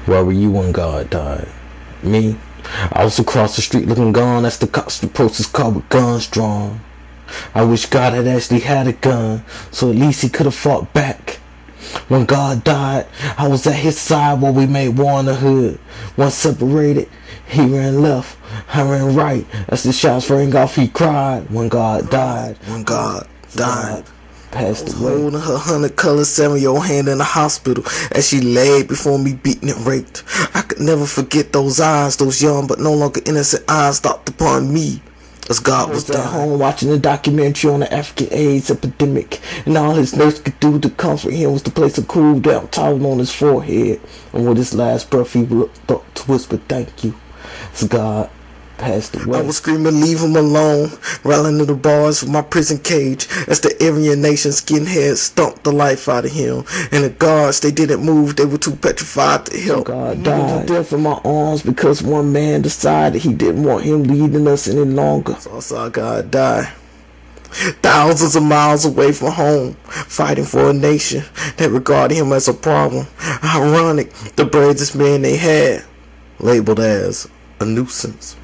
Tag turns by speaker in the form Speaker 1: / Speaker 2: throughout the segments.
Speaker 1: Where were you when God died? Me? I was across the street looking gone as the cops approached his car with guns drawn. I wish God had actually had a gun, so at least he could have fought back. When God died, I was at his side while we made war in the hood. Once separated, he ran left, I ran right. As the shots rang off, he cried. When God died, passed away. Holding her 100-color 7-year-old hand in the hospital as she laid before me, beaten and raped. I could never forget those eyes, those young but no longer innocent eyes stopped upon me as God was at home watching a documentary on the African AIDS epidemic, and all his nurse could do to comfort him was to place a cool down towel on his forehead, and with his last breath he looked up to whisper thank you as God passed away. I was screaming leave him alone, rallying to the bars of my prison cage as the Aryan Nation skinheads stomped the life out of him, and the guards, they didn't move, they were too petrified to help. God died, death in my arms because one man decided he didn't want him leading us any longer. So I saw God die, thousands of miles away from home, fighting for a nation that regarded him as a problem. Ironic, the bravest man they had, labeled as a nuisance.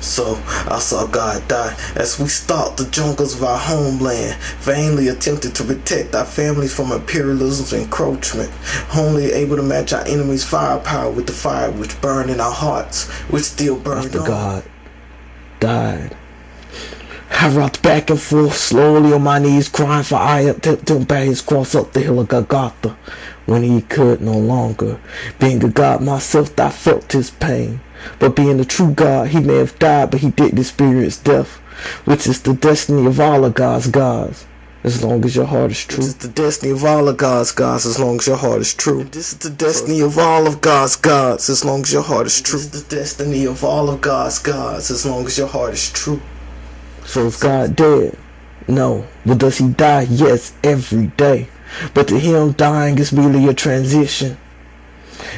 Speaker 1: So I saw God die as we stalked the jungles of our homeland, vainly attempted to protect our families from imperialism's encroachment, only able to match our enemies' firepower with the fire which burned in our hearts, which still burned after on. God died, I rocked back and forth slowly on my knees, crying for I tipped him by his cross up the hill of Golgotha. When he could no longer, being a God myself, I felt his pain. But being a true God, he may have died, but he didn't experience death, which is the destiny of all of God's gods, as long as your heart is true. This is the destiny of all of God's gods, as long as your heart is true. This is the destiny of all of God's gods, as long as your heart is true. This is the destiny of all of God's gods, as long as your heart is true. So is God dead? No. But does he die? Yes, every day. But to him, dying is merely a transition.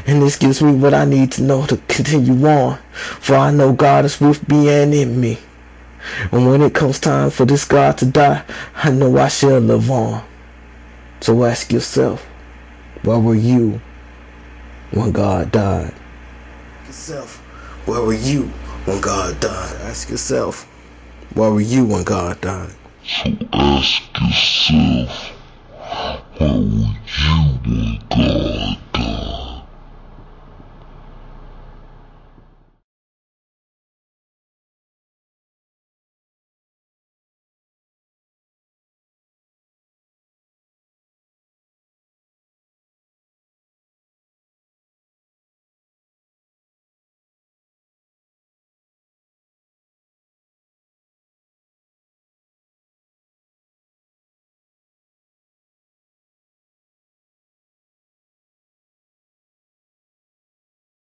Speaker 1: And this gives me what I need to know to continue on. For I know God is with me and in me. And when it comes time for this God to die, I know I shall live on. So ask yourself, where were you when God died? Yourself, where were you when God died? Ask yourself, where were you when God died?